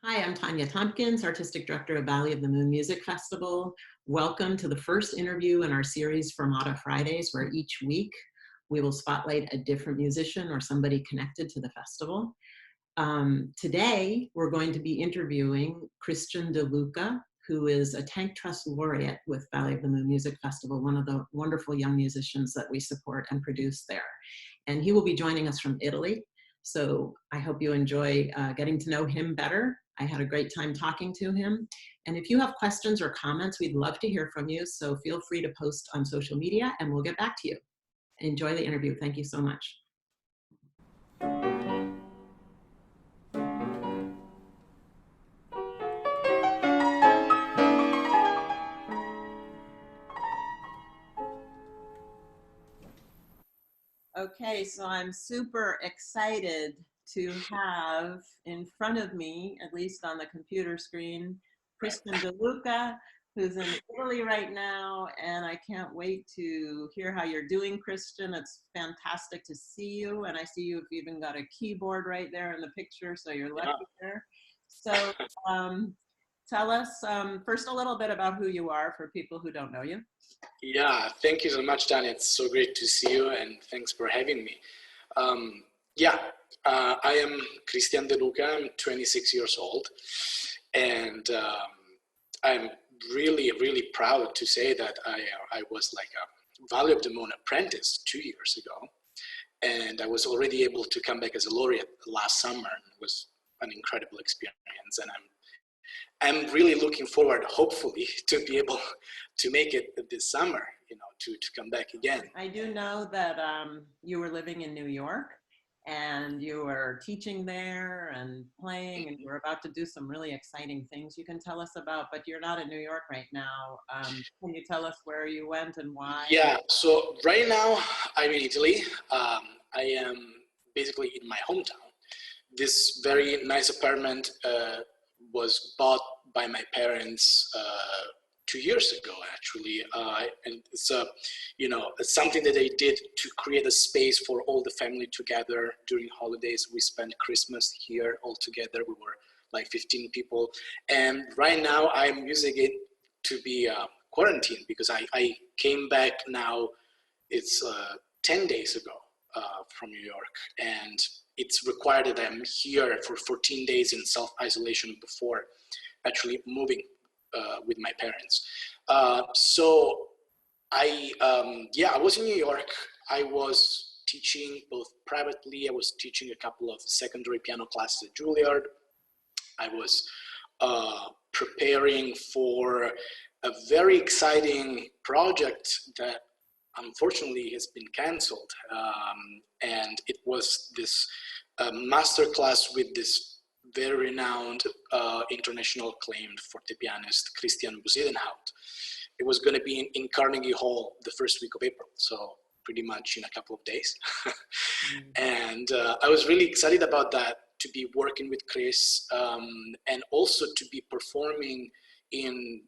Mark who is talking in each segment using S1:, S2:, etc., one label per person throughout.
S1: Hi, I'm Tanya Tomkins, Artistic Director of Valley of the Moon Music Festival. Welcome to the first interview in our series Fermata Fridays, where each week we will spotlight a different musician or somebody connected to the festival. Today, we're going to be interviewing Christian de Luca, who is a Trust Laureate with Valley of the Moon Music Festival, one of the wonderful young musicians that we support and produce there. And he will be joining us from Italy. So I hope you enjoy getting to know him better. I had a great time talking to him. And if you have questions or comments, we'd love to hear from you. So feel free to post on social media and we'll get back to you. Enjoy the interview. Thank you so much. Okay, so I'm super excited to have in front of me, at least on the computer screen, Christian de Luca, who's in Italy right now, and I can't wait to hear how you're doing, Christian. It's fantastic to see you, and I see you've even got a keyboard right there in the picture, so you're lucky there. So tell us first a little bit about who you are for people who don't know you.
S2: Yeah, thank you so much, Dan. It's so great to see you, and thanks for having me. I am Christian De Luca. I'm 26 years old, and I'm really, really proud to say that I was like a Valley of the Moon apprentice 2 years ago, and I was already able to come back as a laureate last summer, and it was an incredible experience, and I'm really looking forward, hopefully, to be able to make it this summer, to come back again.
S1: I do know that you were living in New York and you were teaching there and playing and you were about to do some really exciting things you can tell us about, but you're not in New York right now. Can you tell us where you went and why?
S2: Yeah, so right now I'm in Italy. I am basically in my hometown. This very nice apartment was bought by my parents 2 years ago, actually, and it's it's something that they did to create a space for all the family together during holidays. We spent Christmas here all together. We were like 15 people, and right now I'm using it to be quarantined because I came back now. It's 10 days ago from New York, and it's required that I'm here for 14 days in self-isolation before actually moving with my parents. So I was in New York. I was teaching both privately. I was teaching a couple of secondary piano classes at Juilliard. I was preparing for a very exciting project that unfortunately has been canceled. And it was this master class with this very renowned, international acclaimed forte pianist, Christian Busedenhout. It was going to be in Carnegie Hall the first week of April, so pretty much in a couple of days. And I was really excited about that, to be working with Chris, and also to be performing in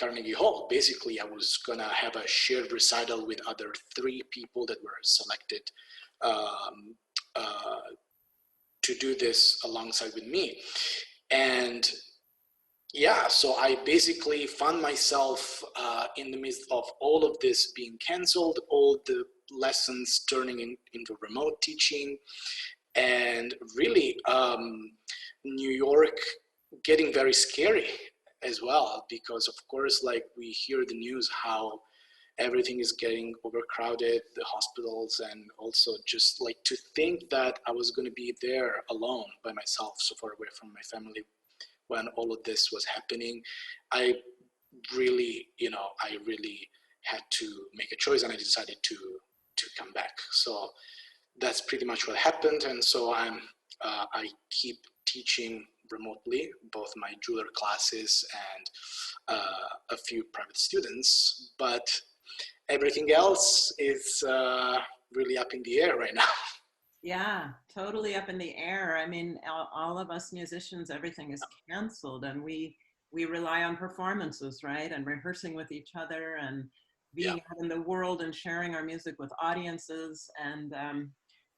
S2: Carnegie Hall. Basically, I was gonna have a shared recital with other 3 people that were selected to do this alongside with me. And yeah, so I basically found myself in the midst of all of this being canceled, all the lessons turning into remote teaching, and really New York getting very scary as well, because of course, like, we hear the news how everything is getting overcrowded, the hospitals, and also just like to think that I was going to be there alone by myself, so far away from my family when all of this was happening. I really had to make a choice, and I decided to come back. So that's pretty much what happened. And so I keep teaching remotely, both my jeweler classes and a few private students, but everything else is really up in the air right now.
S1: Yeah, totally up in the air. I mean, all of us musicians, everything is canceled, and we rely on performances, right? And rehearsing with each other and being out in the world and sharing our music with audiences. And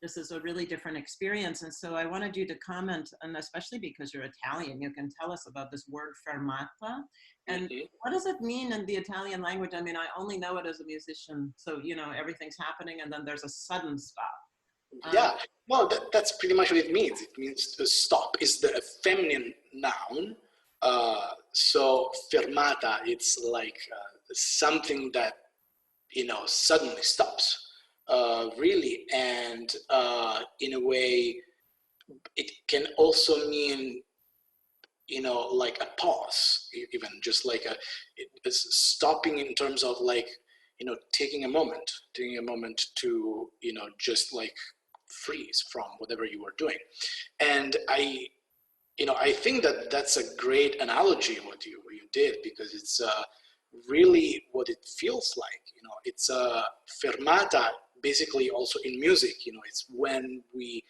S1: this is a really different experience. And so I wanted you to comment, and especially because you're Italian, you can tell us about this word fermata. And
S2: Mhm.
S1: what does it mean in the Italian language? I mean, I only know it as a musician. So, you know, everything's happening and then there's a sudden stop.
S2: Yeah, well, that's pretty much what it means. It means to stop. It's the feminine noun. So fermata, it's like something that, suddenly stops, really. And in a way, it can also mean, like a pause, even just like it's stopping in terms of like, taking a moment to, just like freeze from whatever you were doing. And I think that that's a great analogy what you did, because it's really what it feels like. It's a fermata, basically also in music. It's when we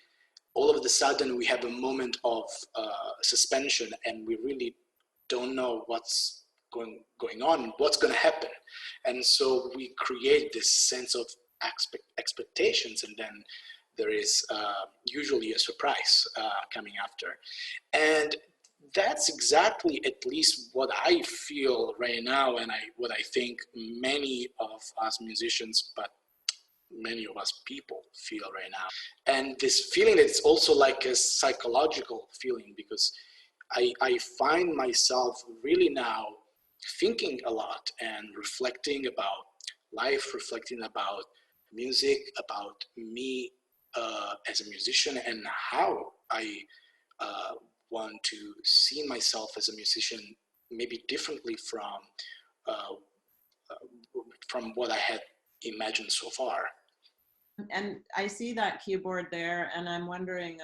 S2: all of a sudden we have a moment of suspension, and we really don't know what's going on, what's going to happen, and so we create this sense of expectations, and then there is usually a surprise coming after, and that's exactly at least what I feel right now, and what I think many of us musicians, but many of us people feel right now. And this feeling that it's also like a psychological feeling, because I find myself really now thinking a lot and reflecting about life, reflecting about music, about me as a musician, and how I uh, want to see myself as a musician maybe differently uh, from what I had imagined so far.
S1: And I see that keyboard there, and I'm wondering,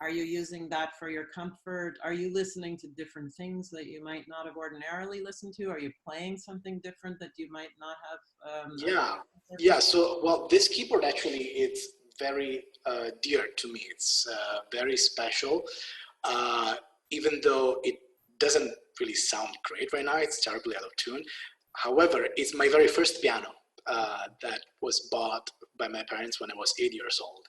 S1: are you using that for your comfort? Are you listening to different things that you might not have ordinarily listened to? Are you playing something different that you might not have?
S2: Yeah, yeah. So, well, this keyboard actually it's very dear to me. It's very special, uh, even though it doesn't really sound great right now. It's terribly out of tune. However, it's my very first piano that was bought by my parents when I was 8 years old.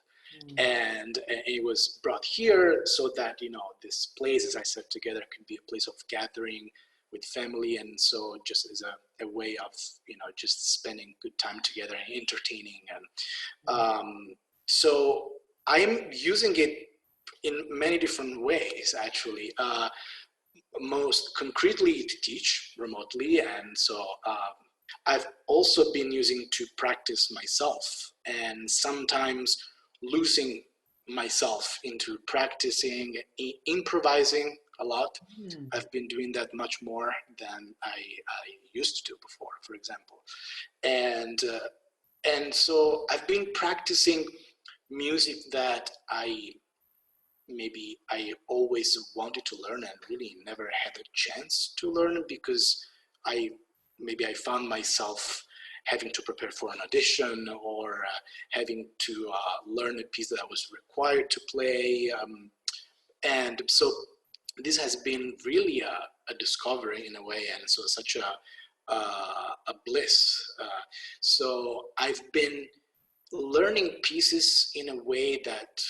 S2: And it was brought here so that this place, as I said, together could be a place of gathering with family, and so just as a way of just spending good time together and entertaining, and so I'm using it in many different ways, actually. Most concretely to teach remotely, and so I've also been using to practice myself, and sometimes losing myself into practicing, improvising a lot.
S1: Mm.
S2: I've been doing that much more than I used to do before, for example. And so I've been practicing music that I always wanted to learn and really never had a chance to learn, because I I found myself having to prepare for an audition, or having to learn a piece that I was required to play. And so this has been really a discovery in a way, and so such a bliss. So I've been learning pieces in a way that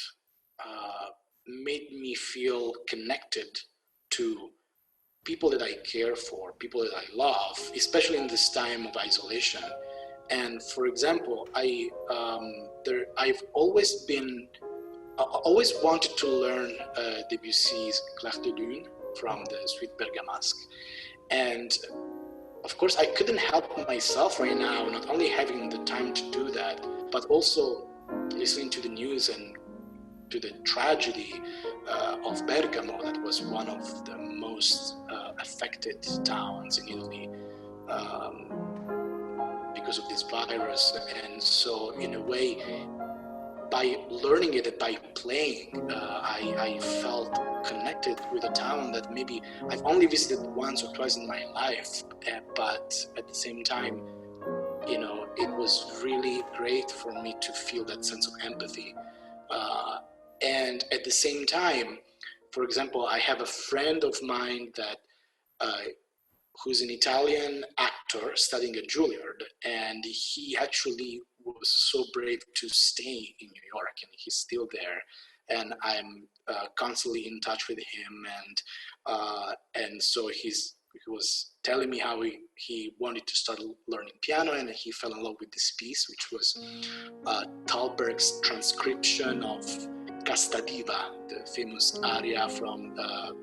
S2: uh, made me feel connected to people that I care for, people that I love, especially in this time of isolation. And for example, I've always wanted to learn Debussy's Clair de Lune from the Suite Bergamasque, and of course I couldn't help myself right now, not only having the time to do that, but also listening to the news and to the tragedy of Bergamo, that was one of the most affected towns in Italy because of this virus. And so, in a way, by learning it, by playing, I felt connected with a town that maybe I've only visited once or twice in my life, but at the same time, it was really great for me to feel that sense of empathy. And at the same time, for example, I have a friend of mine that uh, who's an Italian actor studying at Juilliard, and he actually was so brave to stay in New York, and he's still there. And I'm constantly in touch with him, and so he was telling me how he wanted to start learning piano, and he fell in love with this piece, which was Thalberg's transcription of Casta Diva, the famous aria from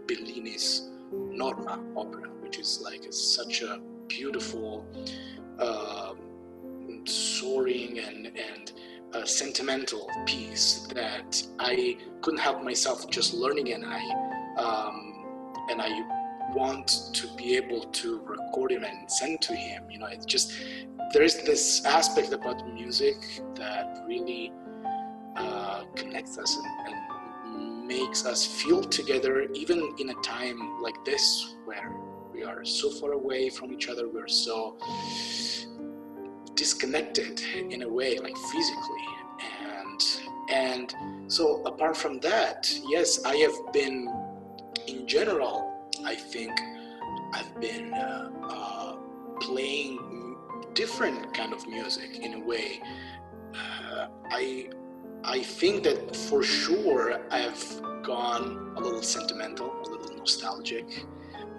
S2: Bellini's Norma opera, which is like such a beautiful, soaring and sentimental piece that I couldn't help myself just learning, and I want to be able to record him and send to him. It's just, there's this aspect about music that really connects us and makes us feel together, even in a time like this where we are so far away from each other, we're so disconnected in a way, like physically. And so apart from that, yes, I have been, in general, I think I've been playing different kind of music in a way. I think that for sure I've gone a little sentimental, a little nostalgic.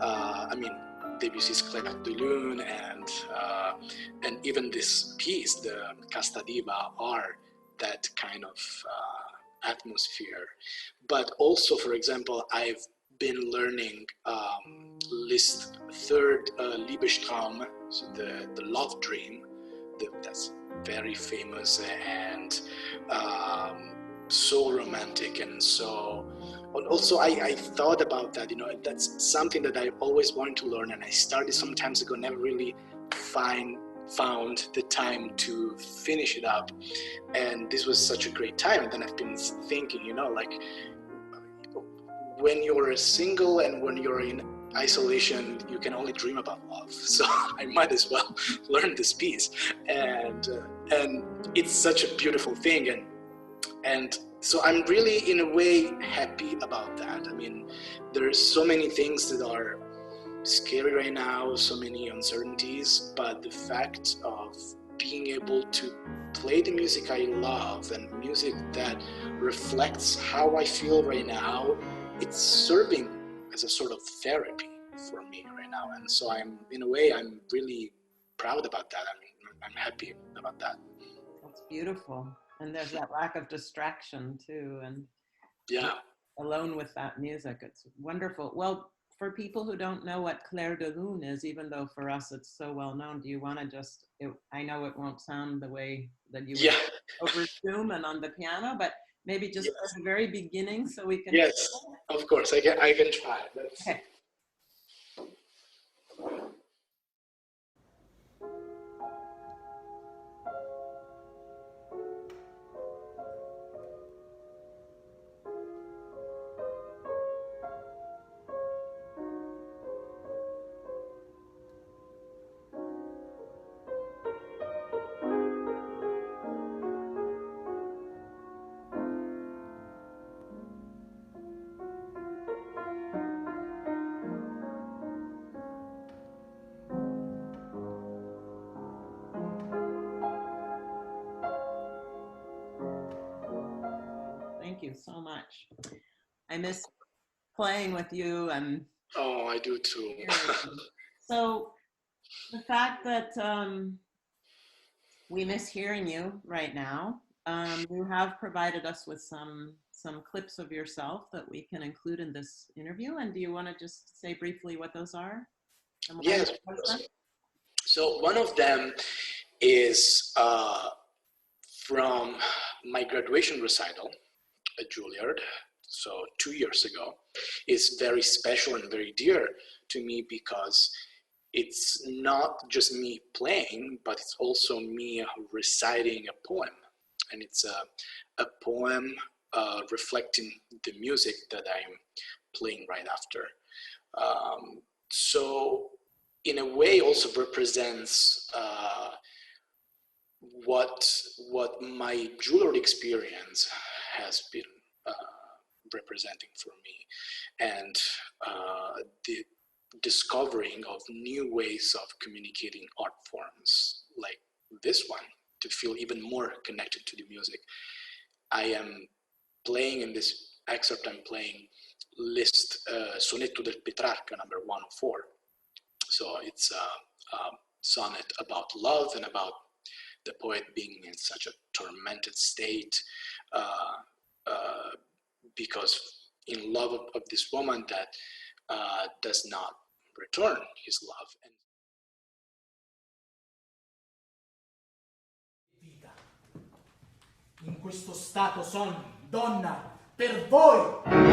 S2: I mean, Debussy's Clair de Lune and even this piece, the Casta Diva, are that kind of atmosphere. But also, for example, I've been learning Liszt third Liebestraum, so the love dream, that's very famous and so romantic, and so also I thought about that, that's something that I always wanted to learn, and I started some time ago, never really found the time to finish it up, and this was such a great time. And then I've been thinking, like, when you're single and when you're in isolation, you can only dream about love. So I might as well learn this piece, and it's such a beautiful thing, and so I'm really, in a way, happy about that. I mean, there's so many things that are scary right now, so many uncertainties, but the fact of being able to play the music I love and music that reflects how I feel right now, it's serving as a sort of therapy for me right now. And so I'm really proud about that. I'm happy about that.
S1: That's beautiful. And there's that lack of distraction too, and
S2: yeah,
S1: alone with that music. It's wonderful. Well, for people who don't know what Clair de Lune is, even though for us it's so well known, do you want to just, I know it won't sound the way that you would over Zoom and on the piano, but maybe just at the very beginning so we can...
S2: Yes, of course, I can try. Okay. Thank you so much. I miss playing with you, and oh, I do too.
S1: So the fact that we miss hearing you right now, you have provided us with some clips of yourself that we can include in this interview. And do you want to just say briefly what those are?
S2: Yes. So one of them is from my graduation recital at Juilliard, so 2 years ago. Is very special and very dear to me because it's not just me playing, but it's also me reciting a poem. And it's a poem reflecting the music that I'm playing right after. So in a way also represents what my Juilliard experience has been representing for me, and the discovering of new ways of communicating art forms like this one, to feel even more connected to the music. I am playing in this excerpt, I'm playing Liszt Sonetto del Petrarca, number 104. So it's a sonnet about love and about the poet being in such a tormented state because in love of this woman that does not return his love.
S3: In questo stato son, donna, per voi!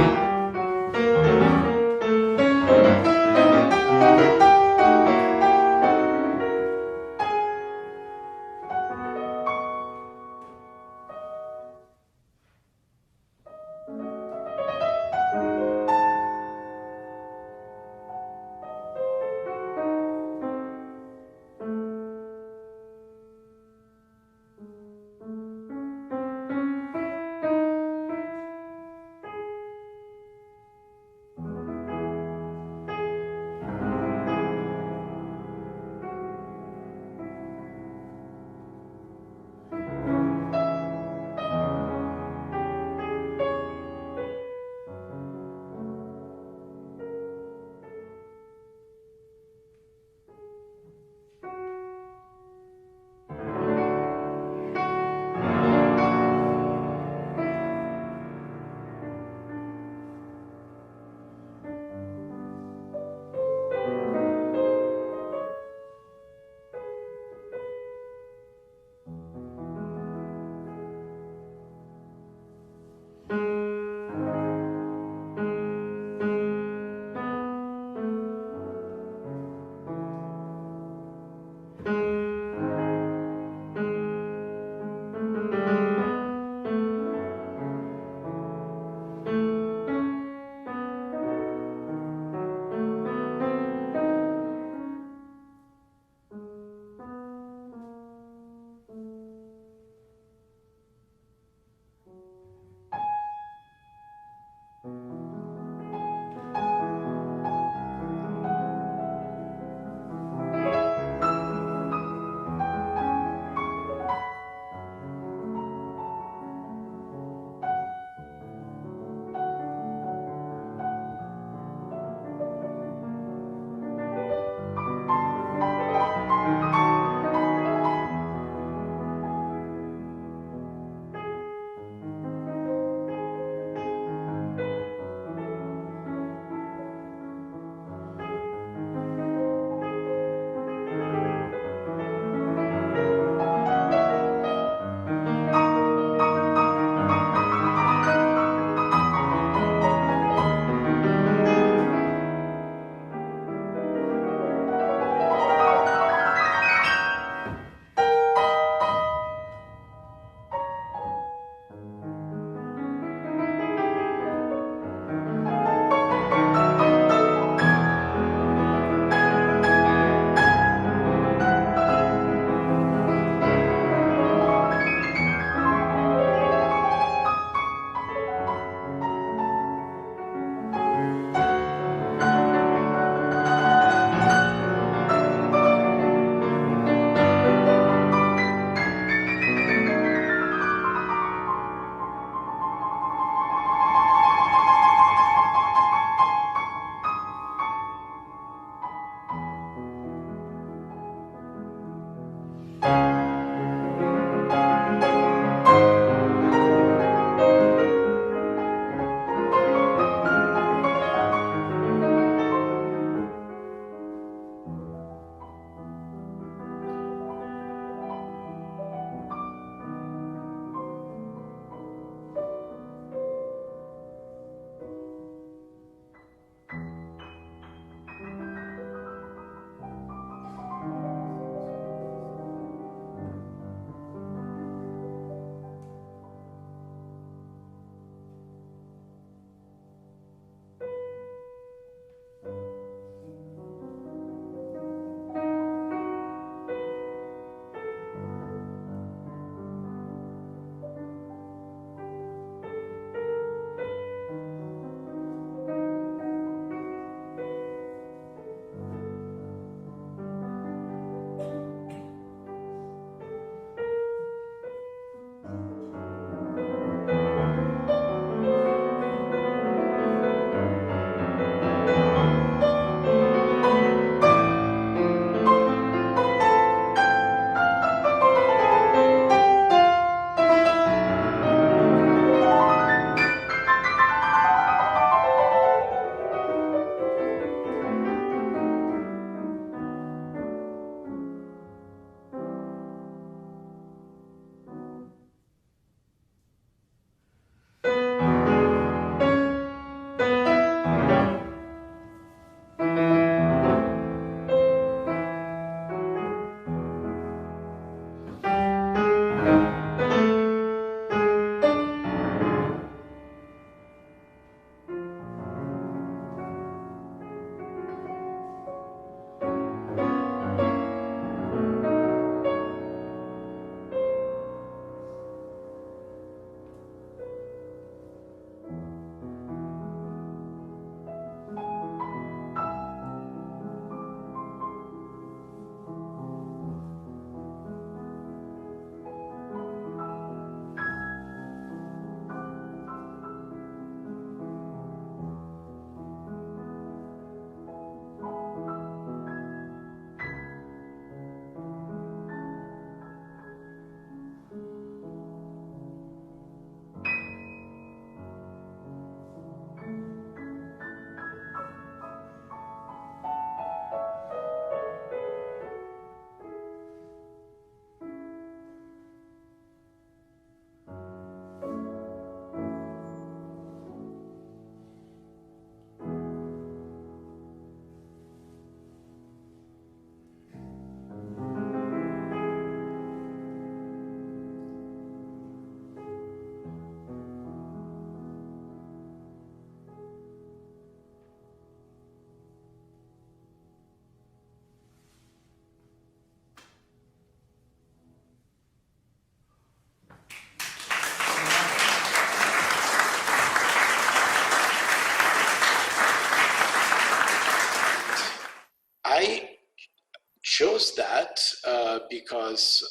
S2: that because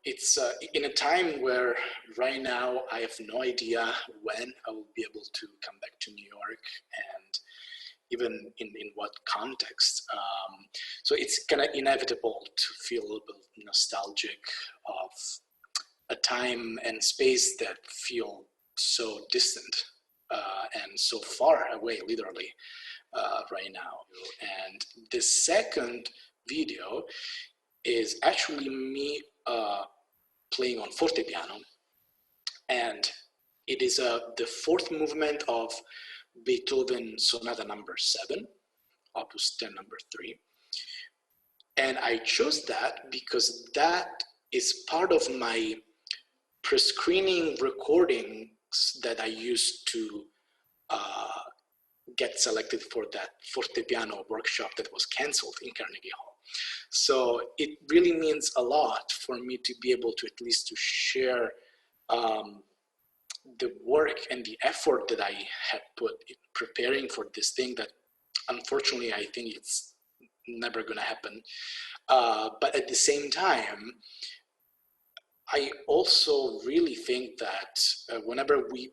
S2: it's in a time where right now I have no idea when I will be able to come back to New York, and even in what context. So it's kind of inevitable to feel a little bit nostalgic of a time and space that feel so distant and so far away, literally, right now. And the second video is actually me playing on fortepiano, and it is the fourth movement of Beethoven Sonata No. 7, Opus 10, number 3. And I chose that because that is part of my pre-screening recordings that I used to get selected for that fortepiano workshop that was canceled in Carnegie Hall. So it really means a lot for me to be able to at least to share the work and the effort that I had put in preparing for this thing that unfortunately I think it's never going to happen. But at the same time, I also really think that whenever we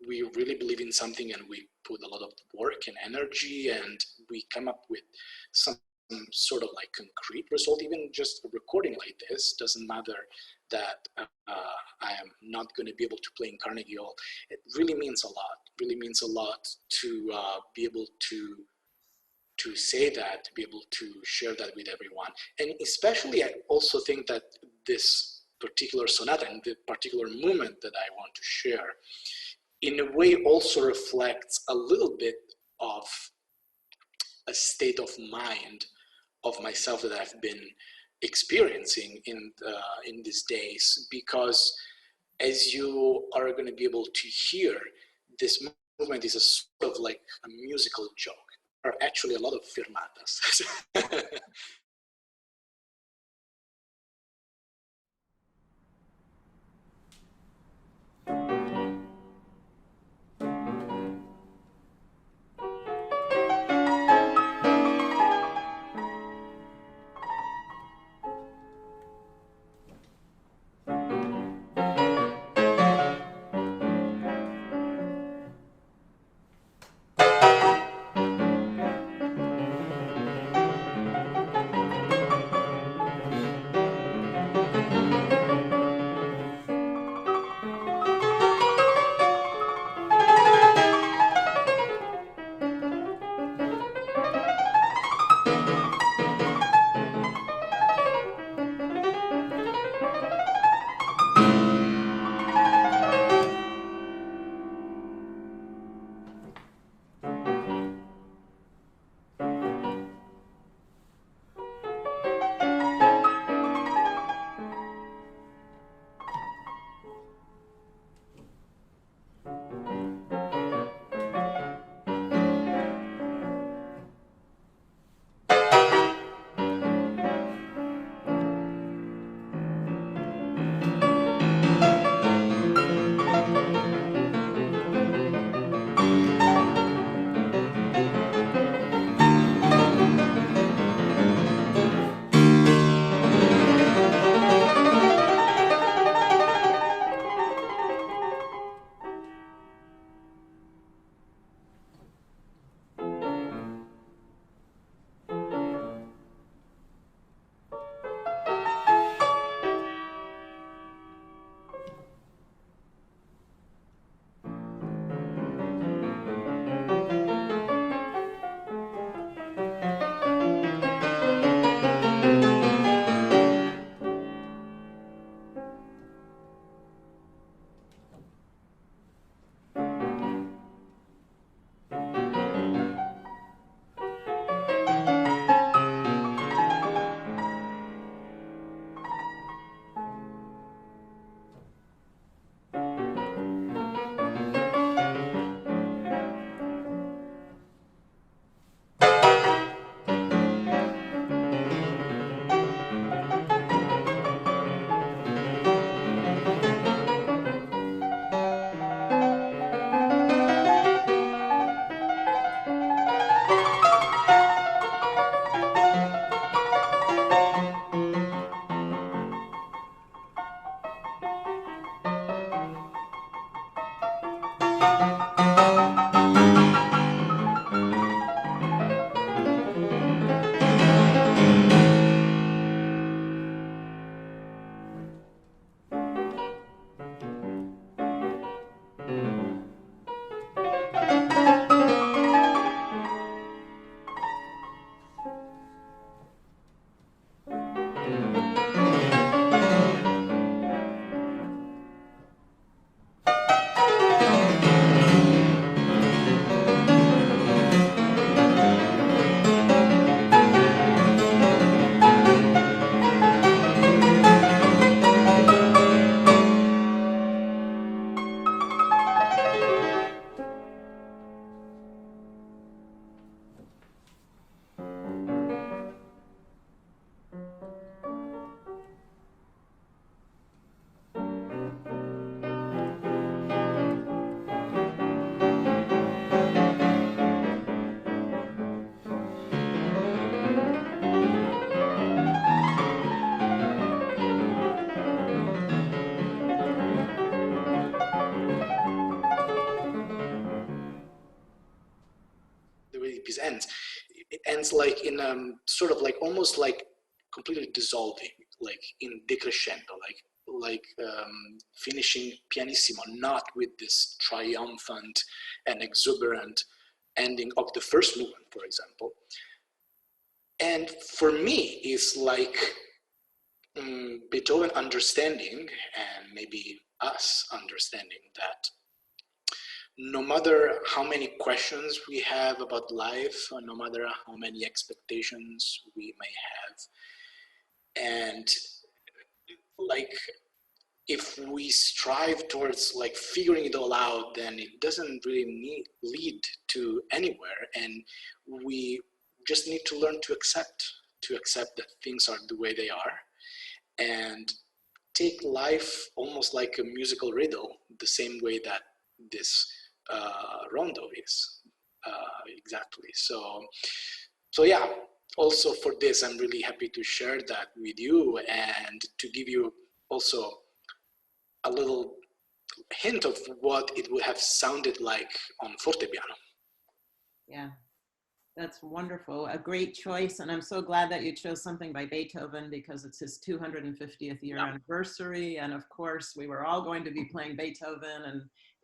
S2: really believe in something and we put a lot of work and energy and we come up with some sort of like concrete result, even just a recording like this, doesn't matter that I am not going to be able to play in Carnegie Hall. It really means a lot, really means a lot to be able to say that, to be able to share that with everyone. And especially I also think that this particular sonata and the particular movement that I want to share in a way also reflects a little bit of a state of mind of myself that I've been experiencing in these days, because as you are going to be able to hear, this movement is a sort of like a musical joke. There are actually a lot of fermatas. the piece ends. It ends like in sort of like almost like completely dissolving, like in decrescendo, like finishing pianissimo, not with this triumphant and exuberant ending of the first movement, for example. And for me, it's like Beethoven understanding, and maybe us understanding, that no matter how many questions we have about life, or no matter how many expectations we may have, and like if we strive towards like figuring it all out, then it doesn't really lead to anywhere, and we just need to learn to accept that things are the way they are, and take life almost like a musical riddle, the same way that this rondo is exactly. So yeah, also for this, I'm really happy to share that with you and to give you also a little hint of what it would have sounded like on fortepiano.
S1: Yeah, that's wonderful. A great choice. And I'm so glad that you chose something by Beethoven, because it's his 250th year anniversary. And of course, we were all going to be playing Beethoven, and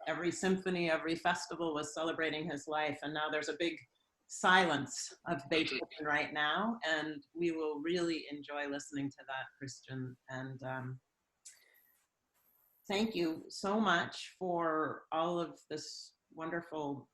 S1: every symphony, every festival was celebrating his life. And now there's a big silence of Beethoven right now. And we will really enjoy listening to that, Christian. And thank you so much for all of this wonderful,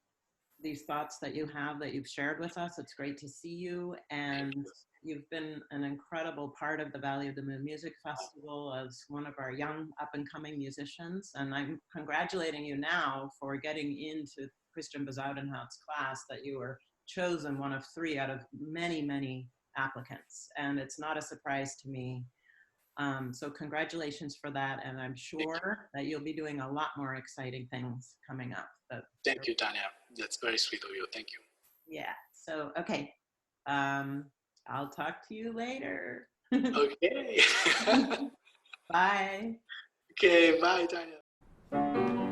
S1: these thoughts that you have, that you've shared with us. It's great to see you. And you've been an incredible part of the Valley of the Moon Music Festival as one of our young up and coming musicians. And I'm congratulating you now for getting into Christian Bezoudenhout's class, that you were chosen one of 3 out of many, many applicants. And it's not a surprise to me. So congratulations for that. And I'm sure that you'll be doing a lot more exciting things coming up.
S2: Thank you, Tanya. That's very sweet of you. Thank you.
S1: Yeah. So, okay. I'll talk to you later.
S2: Okay.
S1: Bye.
S2: Okay, bye, Tanya.